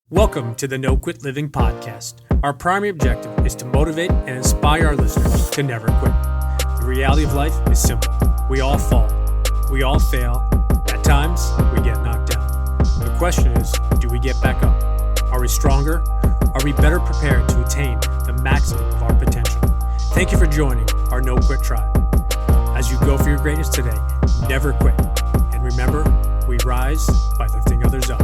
Welcome to the No Quit Living podcast. Our primary objective is to motivate and inspire our listeners to never quit. The reality of life is simple. We all fall. We all fail. At times, we get knocked down. The question is, do we get back up? Are we stronger? Are we better prepared to attain the maximum of our potential? Thank you for joining our No Quit tribe. As you go for your greatness today, never quit. And remember, we rise by lifting others up.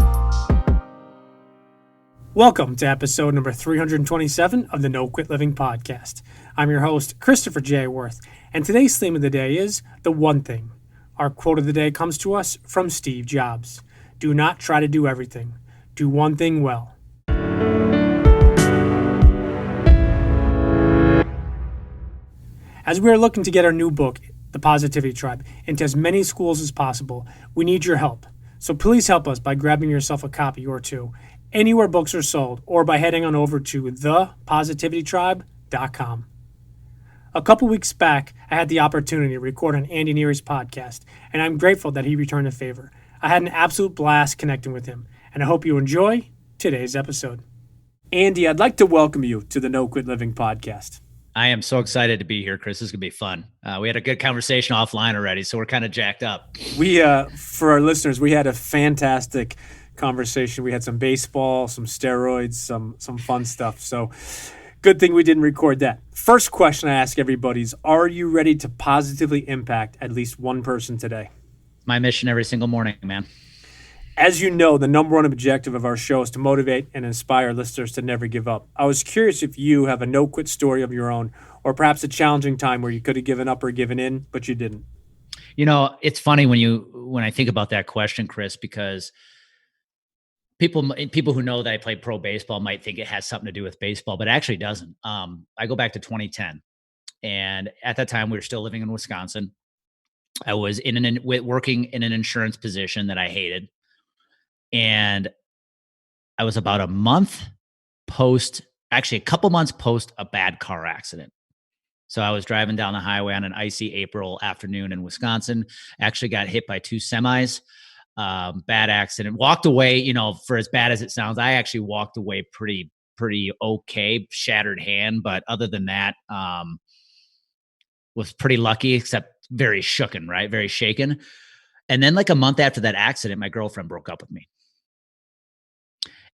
Welcome to episode number 327 of the No Quit Living podcast. I'm your host, Christopher J. Worth, and today's theme of the day is the one thing. Our quote of the day comes to us from Steve Jobs. Do not try to do everything. Do one thing well. As we are looking to get our new book, The Positivity Tribe, into as many schools as possible, we need your help. So please help us by grabbing yourself a copy or two anywhere books are sold, or by heading on over to thepositivitytribe.com. A couple weeks back, I had the opportunity to record on Andy Neary's podcast, and I'm grateful that he returned the favor. I had an absolute blast connecting with him, and I hope you enjoy today's episode. Andy, I'd like to welcome you to the No Quit Living podcast. I am so excited to be here, Chris. This is going to be fun. We had a good conversation offline already, so we're kind of jacked up. For our listeners, we had a fantastic conversation. We had some baseball, some steroids, some fun stuff. So good thing we didn't record that. First question I ask everybody is, are you ready to positively impact at least one person today? My mission every single morning, man. As you know, the number one objective of our show is to motivate and inspire listeners to never give up. I was curious if you have a no-quit story of your own, or perhaps a challenging time where you could have given up or given in, but you didn't. You know, it's funny when I think about that question, Chris, because people who know that I played pro baseball might think it has something to do with baseball, but it actually doesn't. I go back to 2010, and at that time we were still living in Wisconsin. I was working in an insurance position that I hated, and I was about a couple months post a bad car accident. So I was driving down the highway on an icy April afternoon in Wisconsin. Actually got hit by two semis. Bad accident, walked away, for as bad as it sounds, I actually walked away pretty okay, shattered hand. But other than that, was pretty lucky, except very shooken, right? Very shaken. And then like a month after that accident, my girlfriend broke up with me.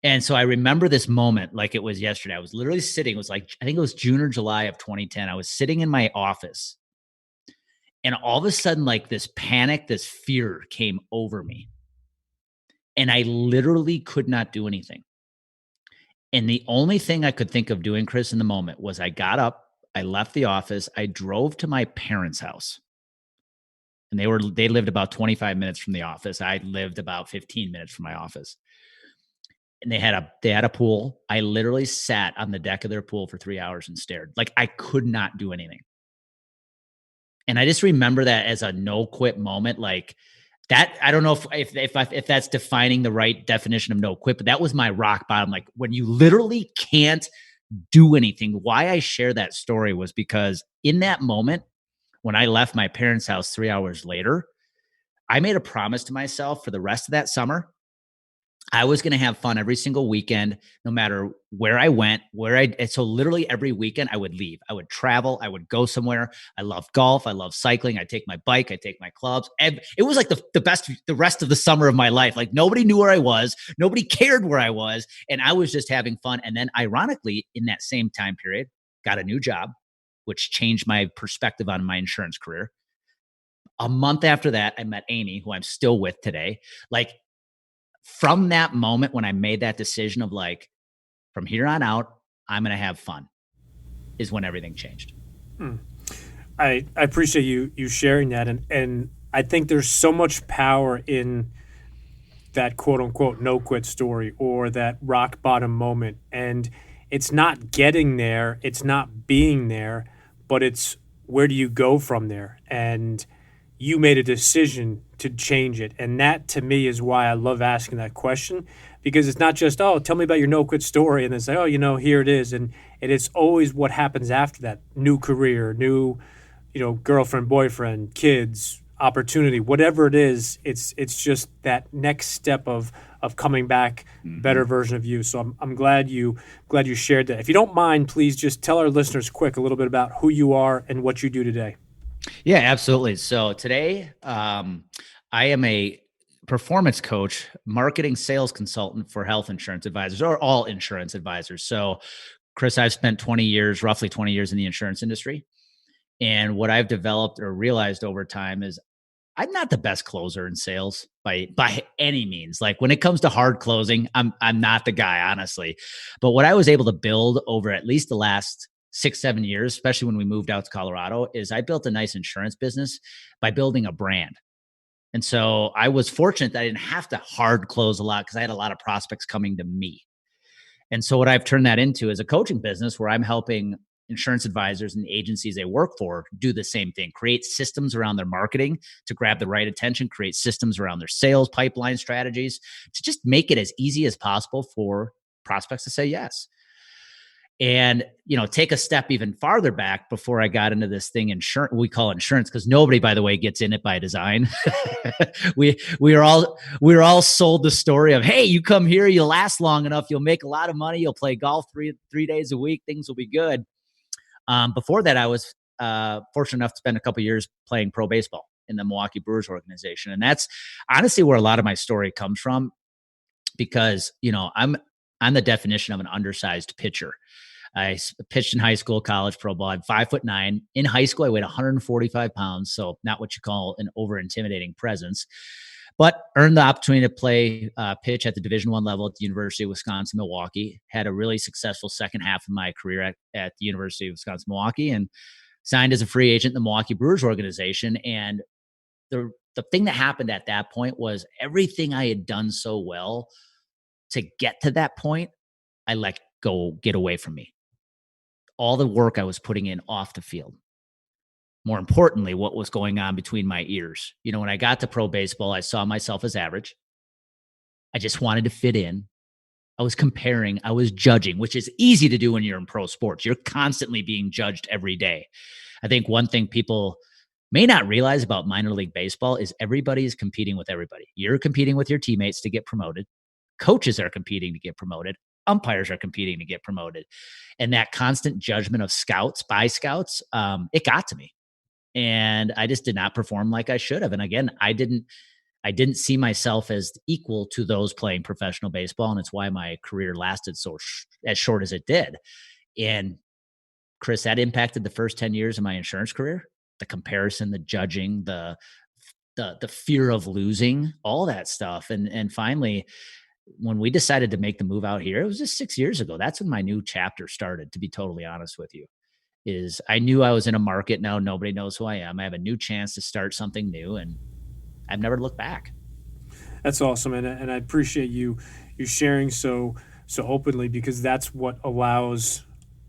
And so I remember this moment like it was yesterday. I was literally sitting, I think it was June or July of 2010. I was sitting in my office, and all of a sudden, like this panic, this fear came over me. And I literally could not do anything. And the only thing I could think of doing, Chris, in the moment was I got up, I left the office, I drove to my parents' house. And they lived about 25 minutes from the office. I lived about 15 minutes from my office. And they had a pool. I literally sat on the deck of their pool for 3 hours and stared. Like I could not do anything. And I just remember that as a no quit moment, like that. I don't know if that's defining the right definition of no quit, but that was my rock bottom. Like when you literally can't do anything. Why I share that story was because in that moment, when I left my parents' house 3 hours later, I made a promise to myself for the rest of that summer. I was going to have fun every single weekend, no matter where I went, so literally every weekend I would leave, I would travel, I would go somewhere. I love golf. I love cycling. I take my bike, I take my clubs. And it was like the best, the rest of the summer of my life. Like nobody knew where I was. Nobody cared where I was. And I was just having fun. And then ironically, in that same time period, got a new job, which changed my perspective on my insurance career. A month after that, I met Amy, who I'm still with today. Like, from that moment when I made that decision of like, from here on out, I'm going to have fun, is when everything changed. I appreciate you sharing that. And I think there's so much power in that quote unquote no quit story, or that rock bottom moment. And it's not getting there, it's not being there, but it's where do you go from there? And you made a decision to change it. And that to me is why I love asking that question, because it's not just, oh, tell me about your no quit story. And then say, oh, here it is. And it's always what happens after that. New career, new, girlfriend, boyfriend, kids, opportunity, whatever it is. It's just that next step of of coming back Hmm. better version of you. So I'm glad you shared that. If you don't mind, please just tell our listeners quick a little bit about who you are and what you do today. Yeah, absolutely. So today, I am a performance coach, marketing sales consultant for health insurance advisors or all insurance advisors. So, Chris, I've spent 20 years, roughly 20 years in the insurance industry. And what I've developed or realized over time is I'm not the best closer in sales by any means. Like when it comes to hard closing, I'm not the guy, honestly. But what I was able to build over at least the last 6, 7 years, especially when we moved out to Colorado, is I built a nice insurance business by building a brand. And so I was fortunate that I didn't have to hard close a lot because I had a lot of prospects coming to me. And so what I've turned that into is a coaching business where I'm helping insurance advisors and agencies they work for do the same thing, create systems around their marketing to grab the right attention, create systems around their sales pipeline strategies to just make it as easy as possible for prospects to say yes. And take a step even farther back before I got into this thing, insurance, we call insurance, because nobody, by the way, gets in it by design. We were all sold the story of, hey, you come here, you'll last long enough, you'll make a lot of money, you'll play golf three days a week, things will be good. Before that, I was fortunate enough to spend a couple years playing pro baseball in the Milwaukee Brewers organization, and that's honestly where a lot of my story comes from, because I'm the definition of an undersized pitcher. I pitched in high school, college, pro ball. I'm 5'9". In high school, I weighed 145 pounds, so not what you call an over intimidating presence, but earned the opportunity to play pitch at the Division I level at the University of Wisconsin Milwaukee. Had a really successful second half of my career at the University of Wisconsin Milwaukee, and signed as a free agent in the Milwaukee Brewers organization. And the thing that happened at that point was everything I had done so well to get to that point, I let go, get away from me. All the work I was putting in off the field. More importantly, what was going on between my ears. When I got to pro baseball, I saw myself as average. I just wanted to fit in. I was comparing, I was judging, which is easy to do when you're in pro sports. You're constantly being judged every day. I think one thing people may not realize about minor league baseball is everybody is competing with everybody. You're competing with your teammates to get promoted. Coaches are competing to get promoted. Umpires are competing to get promoted. And that constant judgment of scouts by scouts, it got to me. And I just did not perform like I should have. And again, I didn't see myself as equal to those playing professional baseball. And it's why my career lasted as short as it did. And Chris, that impacted the first 10 years of my insurance career. The comparison, the judging, the fear of losing, all that stuff. And finally, when we decided to make the move out here, it was just 6 years ago. That's when my new chapter started, to be totally honest with you. Is I knew I was in a market now. Nobody knows who I am. I have a new chance to start something new, and I've never looked back. That's awesome, and I appreciate you sharing so openly, because that's what allows,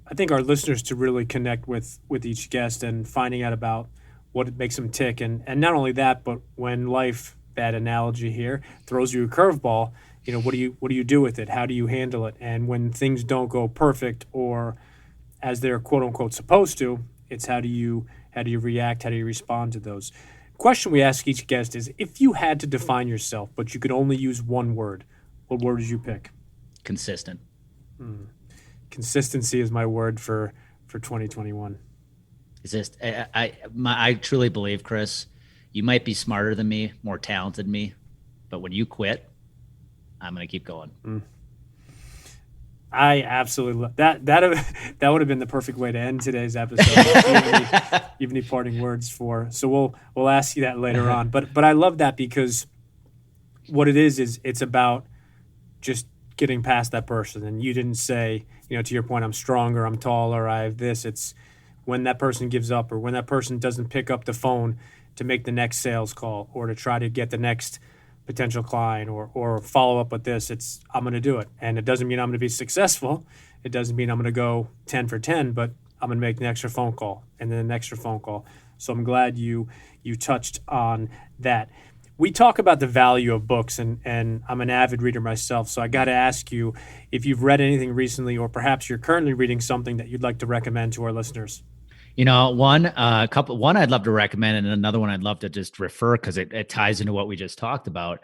I think, our listeners to really connect with each guest and finding out about what makes them tick, and not only that, but when life, bad analogy here, throws you a curveball, what do you do with it? How do you handle it? And when things don't go perfect or as they're quote unquote supposed to, it's how do you react? How do you respond to those? Question we ask each guest is, if you had to define yourself, but you could only use one word, what word did you pick? Consistent. Consistency is my word for 2021. It's just I truly believe, Chris, you might be smarter than me, more talented than me, but when you quit, I'm going to keep going. I absolutely love that. That would have been the perfect way to end today's episode. Do you have any parting words for? So we'll ask you that later on. But I love that, because what it is it's about just getting past that person. And you didn't say, to your point, I'm stronger, I'm taller, I have this. It's when that person gives up, or when that person doesn't pick up the phone to make the next sales call, or to try to get the next potential client, or follow up with this. It's, I'm going to do it. And it doesn't mean I'm going to be successful. It doesn't mean I'm going to go 10 for 10, but I'm going to make an extra phone call and then an extra phone call. So I'm glad you touched on that. We talk about the value of books, and I'm an avid reader myself. So I got to ask you if you've read anything recently, or perhaps you're currently reading something that you'd like to recommend to our listeners. One I'd love to recommend, and another one I'd love to just refer because it ties into what we just talked about.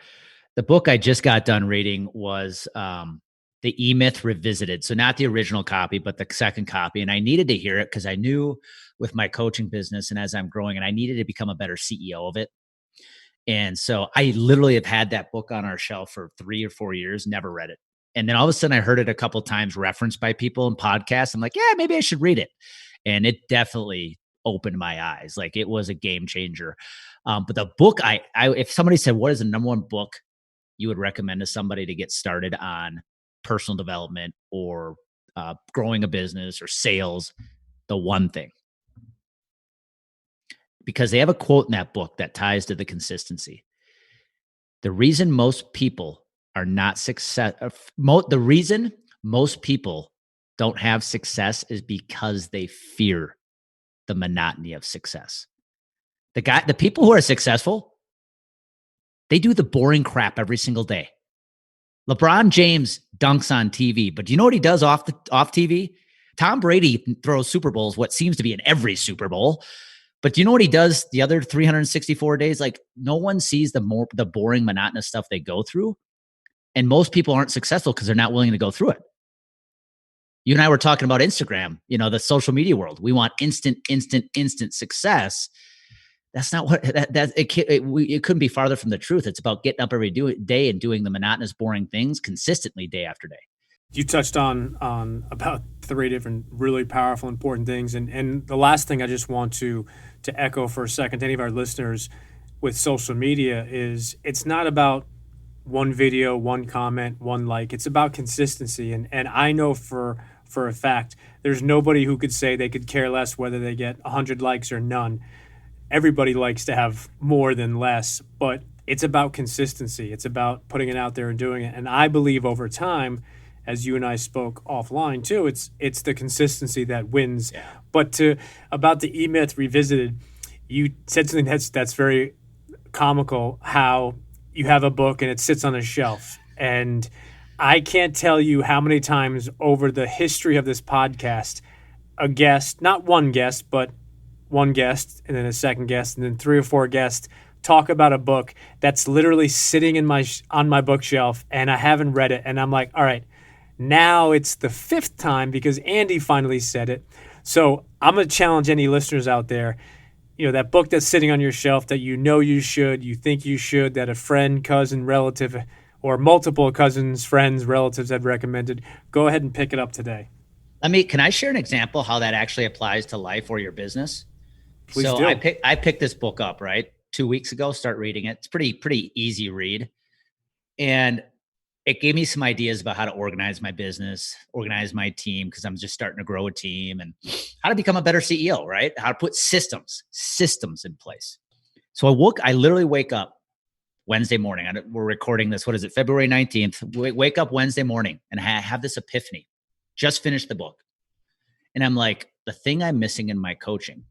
The book I just got done reading was the E-Myth Revisited. So not the original copy, but the second copy. And I needed to hear it because I knew with my coaching business and as I'm growing, and I needed to become a better CEO of it. And so I literally have had that book on our shelf for 3 or 4 years, never read it. And then all of a sudden I heard it a couple times referenced by people in podcasts. I'm like, yeah, maybe I should read it. And it definitely opened my eyes. Like it was a game changer. But the book, if somebody said, what is the number one book you would recommend to somebody to get started on personal development or growing a business or sales, the one thing, because they have a quote in that book that ties to the consistency. The reason most people are not the reason most people don't have success is because they fear the monotony of success. The people who are successful, they do the boring crap every single day. LeBron James dunks on TV, but do you know what he does off TV? Tom Brady throws Super Bowls, what seems to be in every Super Bowl. But do you know what he does the other 364 days? Like no one sees the boring, monotonous stuff they go through. And most people aren't successful because they're not willing to go through it. You and I were talking about Instagram, the social media world. We want instant success. That's not what it couldn't be farther from the truth. It's about getting up every day and doing the monotonous, boring things consistently day after day. You touched on about 3 different really powerful, important things. And the last thing I just want to echo for a second to any of our listeners with social media is it's not about one video, one comment, one like. It's about consistency. And I know for a fact there's nobody who could say they could care less whether they get 100 likes or none. Everybody likes to have more than less, but it's about consistency. It's about putting it out there and doing it. And I believe over time, as you and I spoke offline too, it's the consistency that wins. Yeah. But about the E-Myth Revisited, you said something that's very comical, how you have a book and it sits on a shelf. And I can't tell you how many times over the history of this podcast, a guest, not one guest, but one guest and then a second guest and then 3 or 4 guests talk about a book that's literally sitting on my bookshelf and I haven't read it. And I'm like, all right, now it's the 5th time because Andy finally said it. So I'm going to challenge any listeners out there, that book that's sitting on your shelf that you should, you think you should, that a friend, cousin, relative, or multiple cousins, friends, relatives have recommended, go ahead and pick it up today. Can I share an example how that actually applies to life or your business? Please do. I picked this book up, right? 2 weeks ago, start reading it. It's pretty easy read. And it gave me some ideas about how to organize my business, organize my team, because I'm just starting to grow a team, and how to become a better CEO, right? How to put systems in place. So I literally wake up Wednesday morning. We're recording this. What is it? February 19th. Wake up Wednesday morning and have this epiphany. Just finished the book. And I'm like, the thing I'm missing in my coaching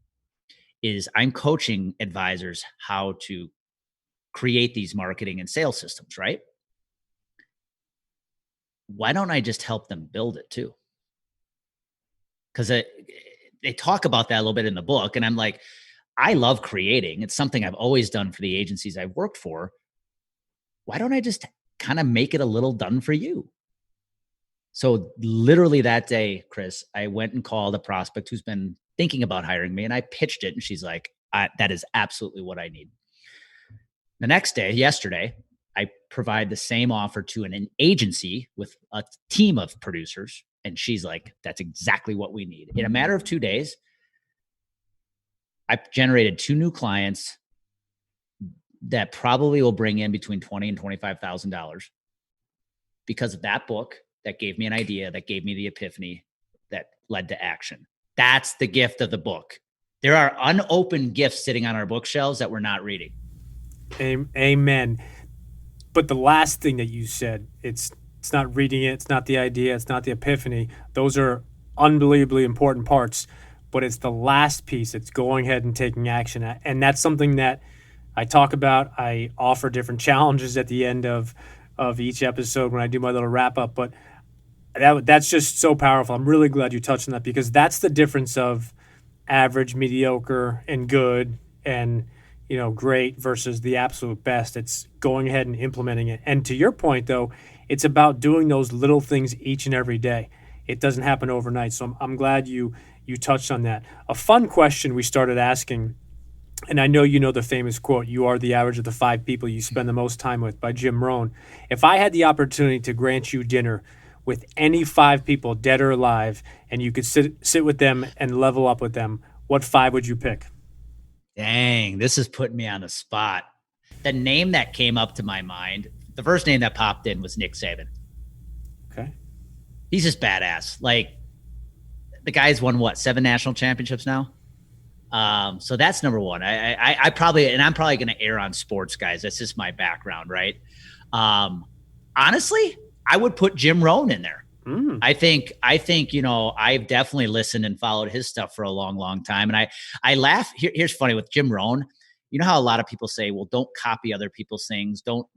is I'm coaching advisors how to create these marketing and sales systems, right? Why don't I just help them build it too? Because they talk about that a little bit in the book. And I'm like, I love creating. It's something I've always done for the agencies I've worked for. Why don't I just kind of make it a little done for you? So literally that day, Chris, I went and called a prospect who's been thinking about hiring me, and I pitched it, and she's like, that is absolutely what I need. The next day, yesterday, I provide the same offer to an agency with a team of producers, and she's like, that's exactly what we need. In a matter of 2 days, I generated 2 new clients that probably will bring in between $20,000 and $25,000 because of that book that gave me an idea, that gave me the epiphany, that led to action. That's the gift of the book. There are unopened gifts sitting on our bookshelves that we're not reading. Amen. But the last thing that you said, it's not reading it, it's not the idea, it's not the epiphany. Those are unbelievably important parts, but it's the last piece. It's going ahead and taking action. And that's something that I talk about. I offer different challenges at the end of each episode when I do my little wrap up, but that's just so powerful. I'm really glad you touched on that, because that's the difference of average, mediocre, and good. And great versus the absolute best. It's going ahead and implementing it. And to your point, though, it's about doing those little things each and every day. It doesn't happen overnight. So I'm glad you touched on that. A fun question we started asking, and I know you know the famous quote, "You are the average of the five people you spend the most time with," by Jim Rohn. If I had the opportunity to grant you dinner with any five people, dead or alive, and you could sit with them and level up with them, what five would you pick? Dang, this is putting me on the spot. The name that came up to my mind, the first name that popped in was Nick Saban. Okay. He's just badass. Like, the guy's won what, 7 national championships now? So that's number one. I probably, and I'm probably going to err on sports, guys. That's just my background, right? Honestly, I would put Jim Rohn in there. I think, I've definitely listened and followed his stuff for a long, long time. And I laugh. Here's funny with Jim Rohn. You know how a lot of people say, well, don't copy other people's things. Don't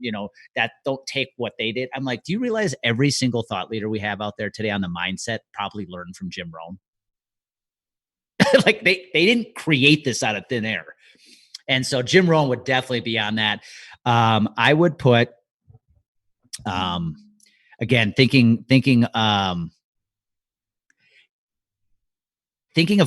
take what they did. I'm like, do you realize every single thought leader we have out there today on the mindset probably learned from Jim Rohn? Like they didn't create this out of thin air. And so Jim Rohn would definitely be on that. I would put, again, thinking of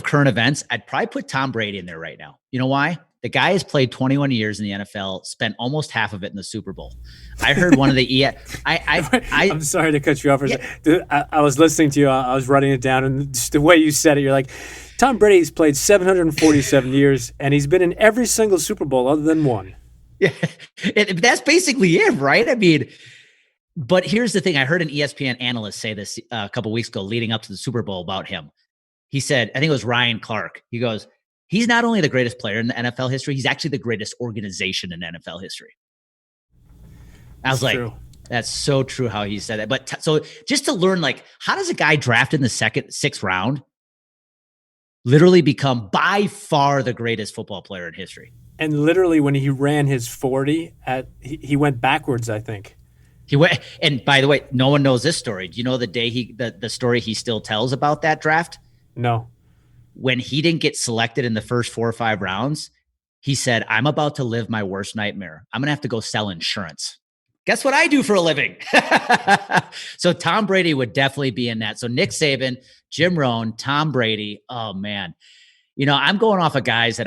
current events, I'd probably put Tom Brady in there right now. You know why? The guy has played 21 years in the NFL, spent almost half of it in the Super Bowl. I heard one of the I'm sorry to cut you off. Dude, I was listening to you. I was writing it down, and just the way you said it, you're like, Tom Brady's played 747 years, and he's been in every single Super Bowl other than one. Yeah, that's basically it, right? I mean, but here's the thing. I heard an ESPN analyst say this a couple of weeks ago leading up to the Super Bowl about him. He said, I think it was Ryan Clark. He goes, he's not only the greatest player in the NFL history, he's actually the greatest organization in NFL history. I was like, true. That's so true how he said that. But so just to learn, like, how does a guy drafted in the sixth round literally become by far the greatest football player in history? And literally when he ran his 40, he went backwards, I think. He went, and by the way, no one knows this story. Do you know the day the story he still tells about that draft? No. When he didn't get selected in the first 4 or 5 rounds, he said, I'm about to live my worst nightmare. I'm going to have to go sell insurance. Guess what I do for a living? So Tom Brady would definitely be in that. So Nick Saban, Jim Rohn, Tom Brady. Oh, man. I'm going off of guys that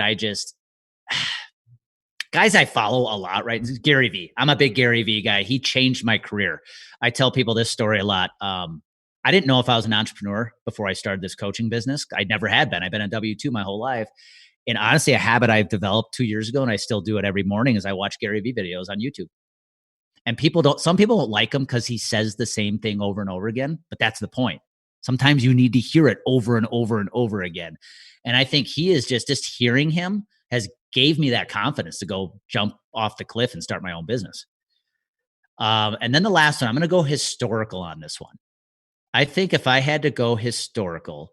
guys I follow a lot, right? Gary Vee. I'm a big Gary Vee guy. He changed my career. I tell people this story a lot. I didn't know if I was an entrepreneur before I started this coaching business. I never had been. I've been a W-2 my whole life. And honestly, a habit I've developed 2 years ago, and I still do it every morning, is I watch Gary Vee videos on YouTube. And some people don't like him because he says the same thing over and over again, but that's the point. Sometimes you need to hear it over and over and over again. And I think he is just hearing him has gave me that confidence to go jump off the cliff and start my own business. And then the last one, I'm going to go historical on this one. I think if I had to go historical,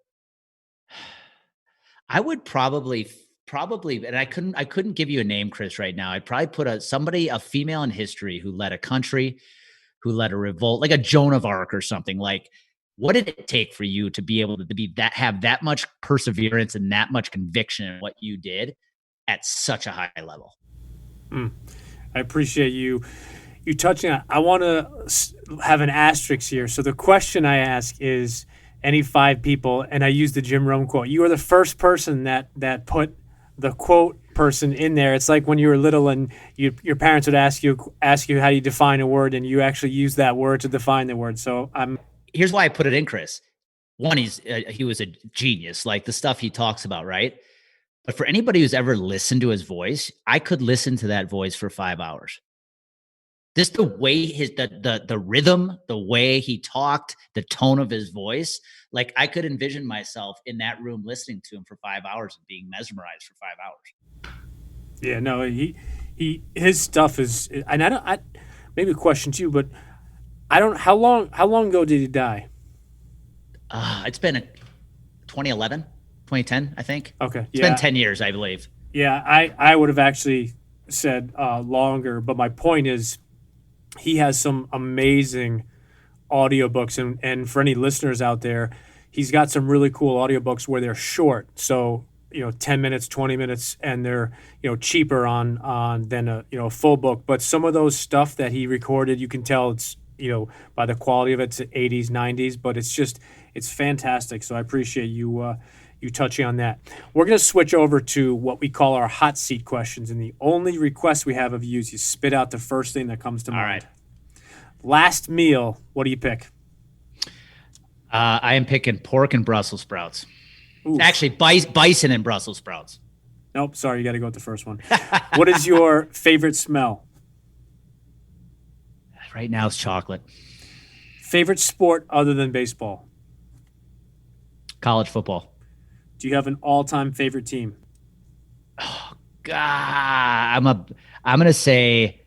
I would probably, and I couldn't give you a name, Chris, right now. I'd probably put a female in history who led a country, who led a revolt, like a Joan of Arc or something. Like, what did it take for you to be able to be that, have that much perseverance and that much conviction in what you did at such a high level? I appreciate you touching on. I want to have an asterisk here. So the question I ask is, any 5 people, and I use the Jim Rohn quote. You are the first person that put the quote person in there. It's like when you were little and your parents would ask you how you define a word, and you actually use that word to define the word. So here's why I put it in, Chris. One, he was a genius, like the stuff he talks about, right? But for anybody who's ever listened to his voice, I could listen to that voice for 5 hours. Just the way the rhythm, the way he talked, the tone of his voice, like I could envision myself in that room listening to him for 5 hours and being mesmerized for 5 hours. Yeah, no, his stuff is, and I maybe a question to you, but how long ago did he die? It's been 2011, 2010, I think. Okay. It's been 10 years, I believe. Yeah, I would have actually said longer, but my point is, he has some amazing audiobooks, and for any listeners out there, he's got some really cool audiobooks where they're short. So 10 minutes, 20 minutes, and they're cheaper on than a full book. But some of those stuff that he recorded, you can tell it's by the quality of it, it's 80s, 90s, but it's fantastic. So I appreciate you touching on that. We're going to switch over to what we call our hot seat questions, and the only request we have of you is you spit out the first thing that comes to mind. All right. Last meal, what do you pick? I am picking pork and Brussels sprouts. Oof. Actually, bison and Brussels sprouts. Nope, sorry, you got to go with the first one. What is your favorite smell? Right now it's chocolate. Favorite sport other than baseball? College football. Do you have an all-time favorite team? Oh God, I'm gonna say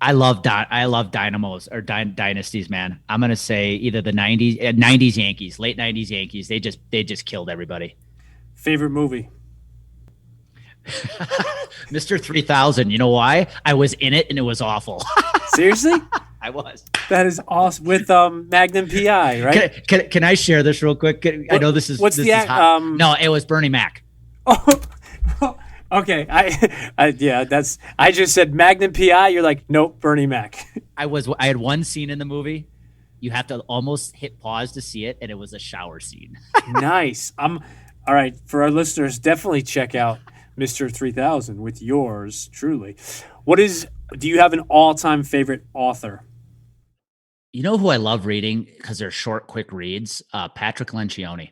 I love dynamos or dynasties, man. I'm gonna say either the '90s Yankees, late '90s Yankees. They just killed everybody. Favorite movie? Mr. 3000. You know why? I was in it and it was awful. Seriously? I was. That is awesome. With Magnum PI, right? Can I share this real quick? I know this is what's this the is hot. No, it was Bernie Mac. Oh, okay. I just said Magnum PI. You're like, nope, Bernie Mac. I had one scene in the movie. You have to almost hit pause to see it, and it was a shower scene. Nice. All right. For our listeners, definitely check out Mr. 3000 with yours truly. Do you have an all-time favorite author? You know who I love reading because they're short, quick reads? Patrick Lencioni,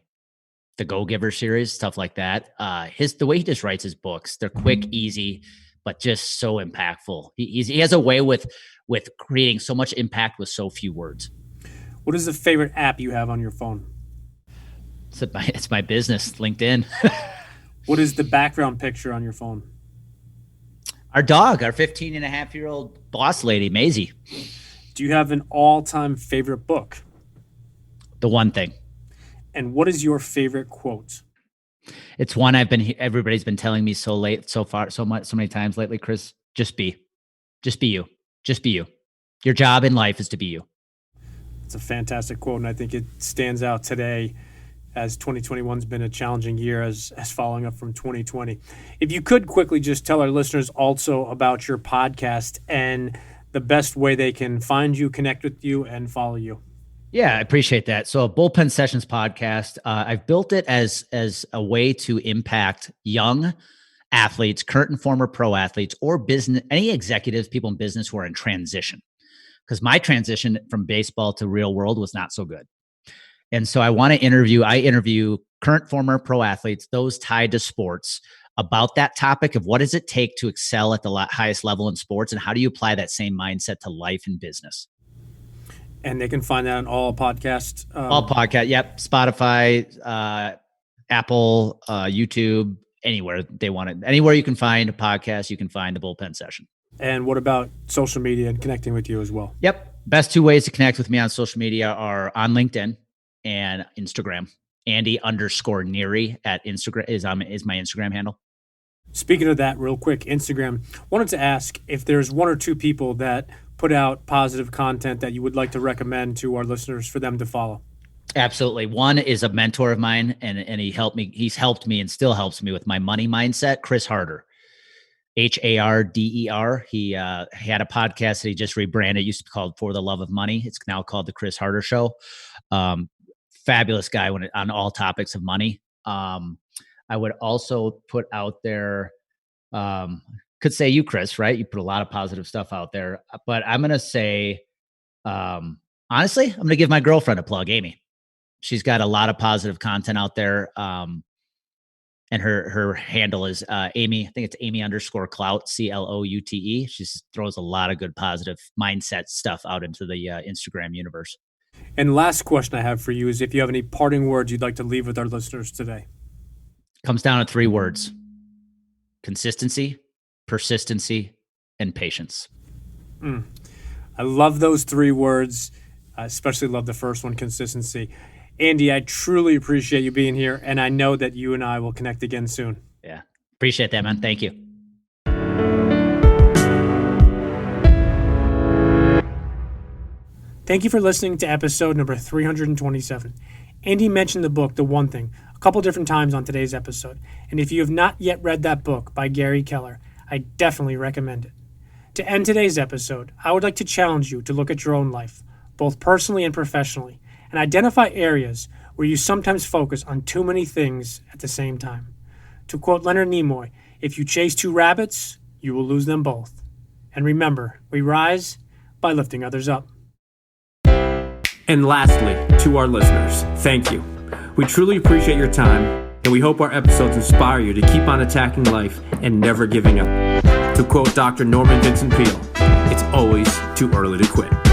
the Go-Giver series, stuff like that. The way he just writes his books, they're quick, easy, but just so impactful. He has a way with creating so much impact with so few words. What is the favorite app you have on your phone? It's my business, LinkedIn. What is the background picture on your phone? Our dog, our 15-and-a-half-year-old boss lady, Maisie. Do you have an all-time favorite book? The One Thing. And what is your favorite quote? It's one everybody's been telling me so many times lately, Chris. Just be you. Just be you. Your job in life is to be you. It's a fantastic quote, and I think it stands out today as 2021's been a challenging year as following up from 2020. If you could quickly just tell our listeners also about your podcast and the best way they can find you, connect with you, and follow you. Yeah, I appreciate that. So Bullpen Sessions podcast, I've built it as a way to impact young athletes, current and former pro athletes, or business, any executives, people in business who are in transition. Because my transition from baseball to real world was not so good. And so I interview current, former pro athletes, those tied to sports, about that topic of what does it take to excel at the highest level in sports, and how do you apply that same mindset to life and business. And they can find that on all podcasts. All podcast, yep. Spotify, Apple, YouTube, anywhere they want it. Anywhere you can find a podcast, you can find the Bullpen Session. And what about social media and connecting with you as well? Yep. Best two ways to connect with me on social media are on LinkedIn and Instagram. Andy_Neary at Instagram is my Instagram handle. Speaking of that, real quick, Instagram, wanted to ask if there's one or two people that put out positive content that you would like to recommend to our listeners for them to follow. Absolutely. One is a mentor of mine, and he helped me. He's helped me and still helps me with my money mindset. Chris Harder, Harder. He had a podcast that he just rebranded. It used to be called For the Love of Money. It's now called The Chris Harder Show. Fabulous guy on all topics of money. I would also put out there, could say you, Chris, right? You put a lot of positive stuff out there, but I'm going to say, honestly, I'm going to give my girlfriend a plug, Amy. She's got a lot of positive content out there. And her handle is Amy. I think it's Amy_Clout, CLOUTE. She throws a lot of good positive mindset stuff out into the Instagram universe. And last question I have for you is if you have any parting words you'd like to leave with our listeners today. Comes down to 3 words: consistency, persistency, and patience. I love those 3 words. I especially love the first one, consistency. Andy, I truly appreciate you being here, and I know that you and I will connect again soon. Yeah. Appreciate that, man. Thank you. Thank you for listening to episode number 327. Andy mentioned the book, The One Thing, a couple different times on today's episode, and if you have not yet read that book by Gary Keller, I definitely recommend it. To end today's episode, I would like to challenge you to look at your own life, both personally and professionally, and identify areas where you sometimes focus on too many things at the same time. To quote Leonard Nimoy, if you chase two rabbits, you will lose them both. And remember, we rise by lifting others up. And lastly, to our listeners, thank you. We truly appreciate your time, and we hope our episodes inspire you to keep on attacking life and never giving up. To quote Dr. Norman Vincent Peale, it's always too early to quit.